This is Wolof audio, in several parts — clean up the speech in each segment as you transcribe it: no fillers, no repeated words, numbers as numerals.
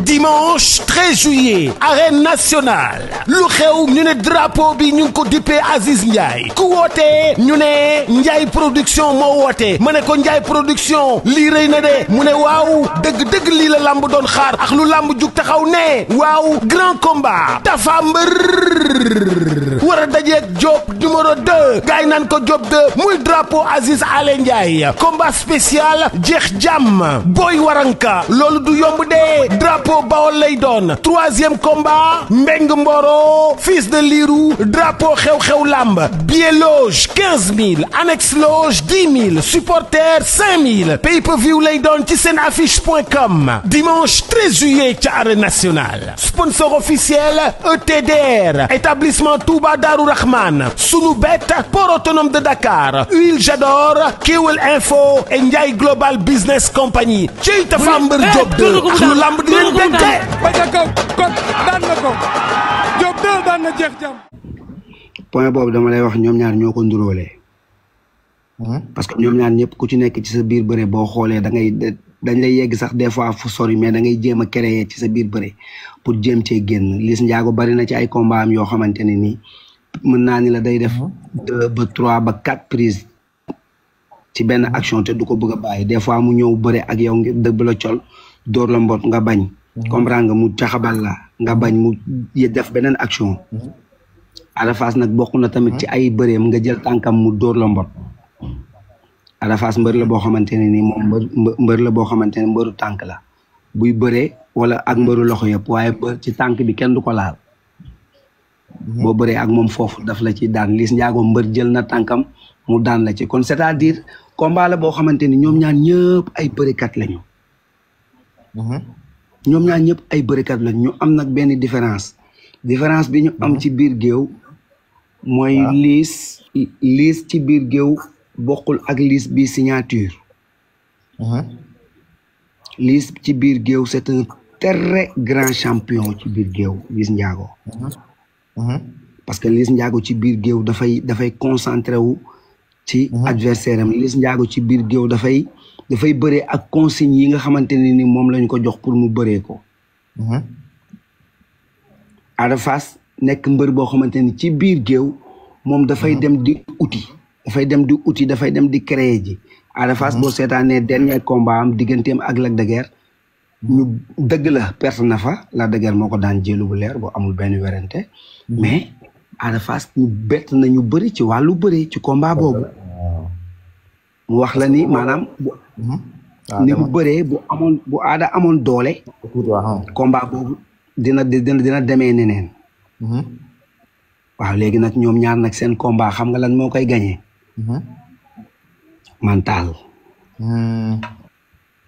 dimanche 13 juillet arène nationale lu xew ñu ne drapeau bi ñu ngi ko dippee Aziz Ndiaye ku wootee ñu ne Ndiaye production moo woote ma ne ko Ndiaye production lii rëy na de mu ne waaw dëgg-dëgg lii la lamb doon xaar ak lu lamb jug taxaw ne waaw grand combat Tapha Mbeur war a dajeeg Diop numéro 2 gaay naan ko Diop 2 muy drapeau Aziz Ale Ndiaye combat spécial jeex jàmm Boy Waranka loolu du yomb de drapeau Bawol lay doon troisième combat Mbeng Mboro fils de Lirou drapeau xew-xew lamb billet loge 15 000 annexe loge 10 000 supporter 5 000 pay-per-view lay doon ci seen affiche.com dimanche 13 juillet ca arène nationale sponsor officiel ETDR établissement Touba Darou Rahman Sunubet port autonome de Dakar Huile Jador Kewel Info et Ndiaye Global Business Company ci Tapha Mbeur Diop 2 ak lu lamb di leen denc ba ca kaw kon daan na ko Diop 2 daan na jeex jàmm. point boobu dama lay wax ñoom ñaar ñoo ko nduróolee parce que ñoom ñaar ñëpp ku ci nekk ci sa biir bëre boo xoolee dañ lay yegg sax des fois fu sori mais da ngay jéem a créer ci sa biir bëre pour jéem cee génn Liss Ndiago bari na ci ay combat am yoo xamante ne nii mën naa ni la day def 2 ba 3 ba 4 prises ci benn action te du ko bëgg a bàyyi des fois mu ñëw bëre ak yow ngir dëbb la col dóor la mbot nga bañ comprendre nga mu caxabal la nga bañ mu def beneen action Ada Fass nag bokk na tamit ci ay bëreem nga jël tànkam mu dóor la mbot Ada Fass mbër la boo xamante ne nii moom mbër la boo xamante ne mbëru tànk la buy bëree wala ak mbëru loxo yëpp waaye bër ci tànk bi kenn du ko laal boo bëree ak moom foofu daf la ci daan Liss Ndiago mbër jël na tànkam mu daan la ci kon c'est-à-dire combat la boo xamante ni ñoom ñaar ñëpp ay bërikat lañu ñoom ñaar ñëpp ay bërikat lañu ñu am nag benn différence bi ñu am ci biir géew mooy Liss ci biir géew bokkul ak Liss bi signature Liss ci biir géew c'est un très grand champion ci biir géew Liss Ndiago parce que Liss Ndiago ci biir géew dafay concentré wu ci adversaire am Liss Ndiago ci biir géew dafay bëree ak consigne yi nga xamante ne ni moom lañ ko jox pour mu bëree ko Ada Fass nekk mbër boo xamante ni ci biir géew moom dafay dem di uti dafay dem di créer ji Ada Fass boo seetaanee dernier combat am digganteem ak Lac de Guiers ñu dëgg la perte na fa Lac de Guiers moo ko daan jëlu bu leer boo amul benn werante mais Ada Fass ñu bett na ñu bëri ci wàllu bëri ci combat boobu mu wax la ni maanaam ni mu bëree bu Ada amoon doole combat boobu dina demee neneen waaw léegi nag ñoom ñaar nag seen combat xam nga lan moo koy gagné mental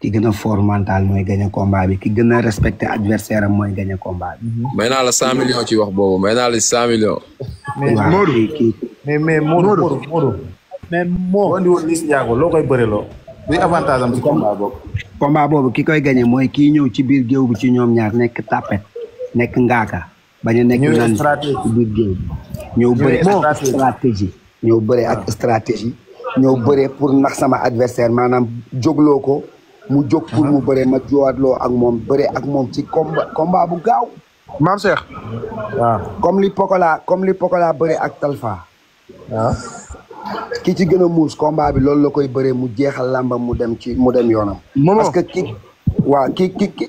ki gën a fort mental mooy gagné combat bi ki gën a respecté adversaire am mooy gagné combat bi. may naa la 100 millions ci wax boobu may naa la 100 millions. mais Modou boo andi woon Liss Ndiago loo koy bëreloo luy avantage am ci combat boobu. combat boobu ki koy gagné mooy kii ñëw ci biir géew bi ci ñoom ñaar nekk tapet nekk ngaaka bañ a nekk nan ci biir géew bi ñëw bëre ak stratégie ñëw bëre pour nax sama adversaire maanaam jógloo ko mu jóg pour mu bëre ma jowatloo ak moom bëre ak moom ci combat bu gaaw Maam Cheikh waaw comme li Pokola bëre ak Talfa waaw ki ci gën a muus combat bi loolu la koy bëree mu jeexal làmbam mu dem yoonam parce que ki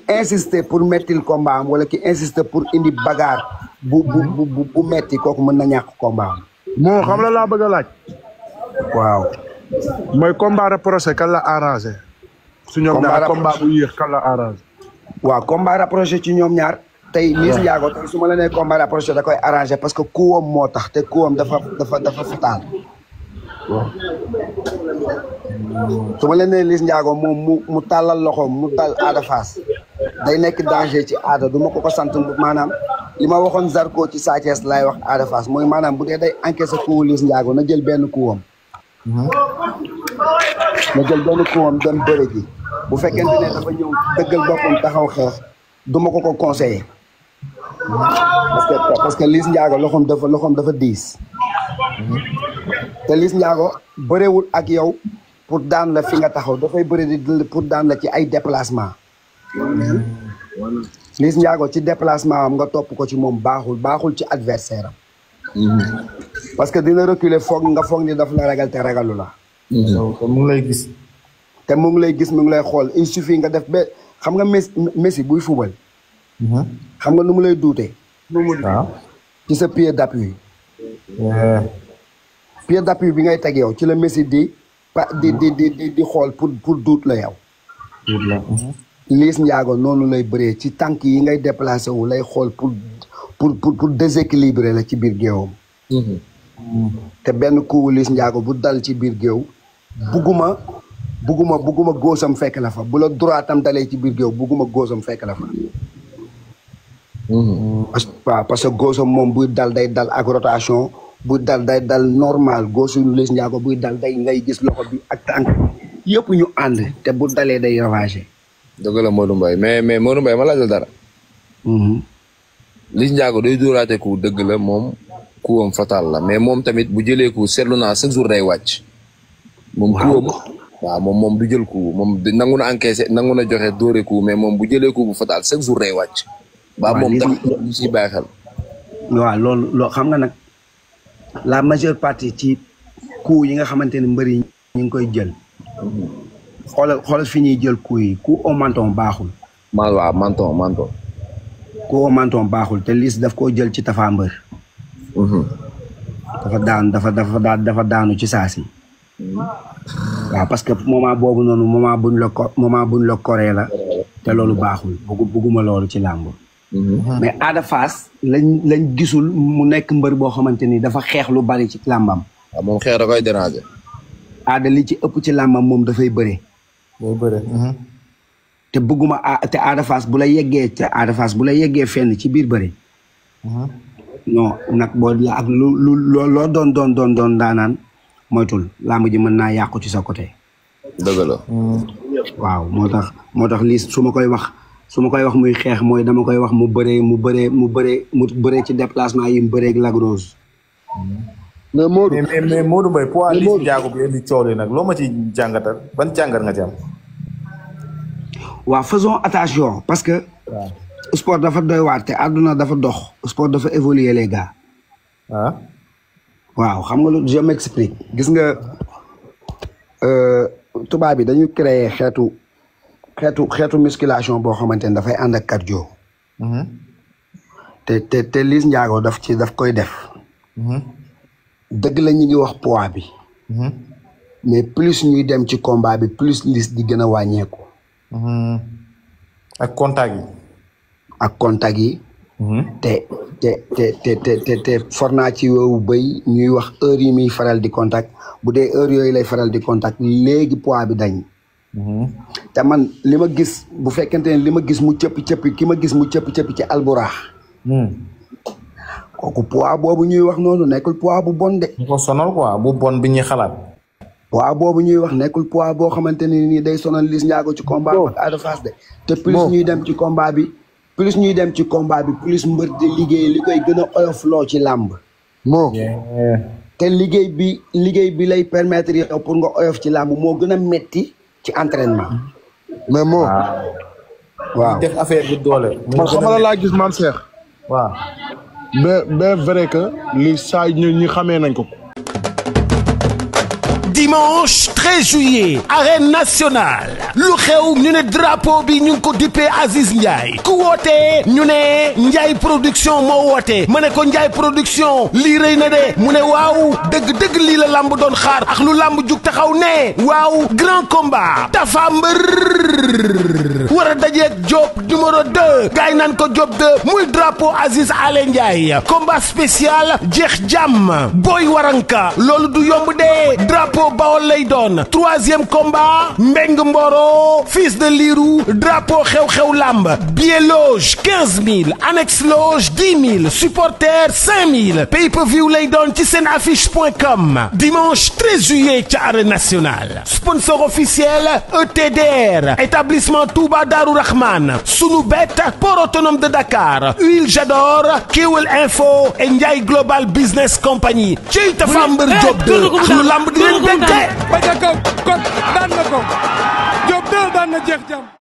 insister pour mettil combat am wala ki insister pour indi bagarre bu metti kooku mën na ñàkk combat am moo xam la laa bëgg a laaj waaw mooy combat rapproché kan la arrangé su ñoom ñaar combat bu yéex kan la arrangé waaw combat rapproché ci ñoom ñaar tey Liss Ndiago tey su ma la nee combat rapproché da koy arrangé parce que kuwam moo tax te kuwam dafa fatal su ma la nee Liss Ndiago moom mu tàllal loxoom mu tal Ada Fass day nekk danger ci Ada du ma ko sant maanaam li ma waxoon Zarko ci Sa Thiès laay wax Ada Fass mooy maanaam bu dee day encaissé kuwu Liss Ndiago na jël benn kuwam dem bëre ji bu fekkente ne dafa ñëw dëggal boppam taxaw xeex du ma ko conseillé parce que Liss Ndiago loxoom dafa diis te Liss Ndiago bëreewul ak yow pour daan la fi nga taxaw dafay bëri pour daan la ci ay déplacement Liss Ndiago ci déplacement am nga topp ko ci moom baaxul ci adversaire am. parce que dina reculer foog ni daf la ragal te ragalu la. te mu ngi lay gis. te mu ngi lay gis mu ngi lay xool il suffit nga def ba xam nga Messi buy fubal. xam nga nu mu lay duutee. waaw. ci sa pied d'appui. pied d'appui bi ngay teg yow ci la Messi di xool pour duut la yow. Liss Ndiago noonu lay bëree ci tànk yi ngay déplacé wu lay xool pour déséquilibrer la ci biir géewam. te benn coup Liss Ndiago bu dal ci biir géew bugguma góosam fekk la fa bu la droitam dalee ci biir géew bugguma góosam fekk la fa. waaw parce que góosam moom buy dal day dal ak rotation buy dal day dal normal góosu Liss Ndiago buy dal day ngay gis loxo bi ak tànk yëpp ñu ànd te bu dalee day ravager. dëgg la Modou Mbaye mais Modou Mbaye ma laajal dara. Liss Ndiago day dóoraate ku dëgg la moom kuwam fatal la mais moom tamit bu jëlee ku seetlu naa chaque jour day wàcc. moom kuwam waaw moom du jël ku moom nangu na encaissé nangu na joxe dóore ku mais moom bu jëlee ku bu fatal chaque jour day wàcc. ba moom tamit ñu siy bàyyi xel. waaw loolu xam nga nag la majeure partie ci coup yi nga xamante ne mbër yi ñu ngi koy jël. xoolal fi ñuy jël coup yi coup au menton baaxul. waaw menton. coup au menton baaxul te Liss daf koo jël ci Tapha Mbeur. dafa daanu ci saasi. waaw parce que moment boobu noonu moment buñ la koree la te loolu baaxul bugguma loolu ci làmb. mais Ada Fass lañ gisul mu nekk mbër boo xamante ni dafa xeex lu bari ci làmbam. waaw moom xeex da koy déranger. Ada li ci ëpp ci làmbam moom dafay bëre. te bëgguma te Ada Fass bu la yeggee fenn ci biir bëre. non nag boo la ak loo doon daanaan moytul làmb ji mën naa yàqu ci sa côté. dëgg la. waaw moo tax Liss su ma koy wax muy xeex mooy dama koy wax mu bëree ci déplacement yi mu bëree ak Lac Rose. mais Modou Mbaye poids Liss Ndiago bi indi coow li nag loo ma ci jàngatal ban jàngat nga ci am. waaw faisons attention parce que. sport dafa doy waar te àdduna dafa dox. sport dafa évoluer les gars. waaw xam nga lu je m'explique gis nga tubaab bi dañu créer xeetu musculation boo xamante ne dafay ànd ak cardio. te Liss Ndiago daf koy def. dëgg la ñu ngi wax poids bi. mais plus ñuy dem ci combat bi plus Liss di gën a wàññeeku. ak contact yi. te for naa ci woowu béy ñuy wax heure yi muy faral di contact bu dee heure yooyu lay faral di contact léegi poids bi dañ. te man li ma gis bu fekkente ne li ma gis mu cëppi ki ma gis mu cëppi ci alburaax. kooku poids boobu ñuy wax noonu nekkul poids bu bon de. ñu ko sonal quoi bu bon bi ñuy xalaat. poids boobu ñuy wax nekkul poids boo xamante ne nii day sonal Liss Ndiago ci combat bi ak Ada Fass de. te plus ñuy dem ci combat bi. plus mbër di liggéey li koy gën a oyof loo ci làmb. te liggéey bi lay permettre yow pour nga oyof ci làmb moo gën a metti ci entraînement. mais waaw def affaire bi doole. man xamala laa gis man Cheikh. waaw. mais vrai que li saa ñi xamee nañ ko. Dimanche 13 juillet arène nationale lu xew ñu ne drapeau bi ñu ngi ko dippee Aziz Ndiaye ku woote ñu ne Ndiaye production moo woote ma ne ko Ndiaye production lii rëy na de mu ne waaw dëgg lii la lamb doon xaar ak lu lamb jug taxaw ne waaw grand combat Tapha Mbeur war a dajeeg Diop numéro 2 gaay naan ko Diop 2 muy drapeau Aziz Ale Ndiaye combat spécial jeex jàmm Boy Waranka loolu du yomb de drapeau Bawol lay doon 3e combat Mbeng Mboro fils de Lirou drapeau xew-xew lamb billet loge 15 000 annexe loge 10 000 supporter 5 000 pay-per-view lay doon ci seen affiche.com dimanche 13 juillet ca arène nationale sponsor officiel ETDR établissement Touba Darou Rahman Sunubet port autonome de Dakar Huile Jador Kewel Info et Ndiaye Global Business Company ci Tapha Mbeur Diop 2 ak lu lamb di leen ba ca kaw kon daan na ko Diop 2 daan na jeex jàmm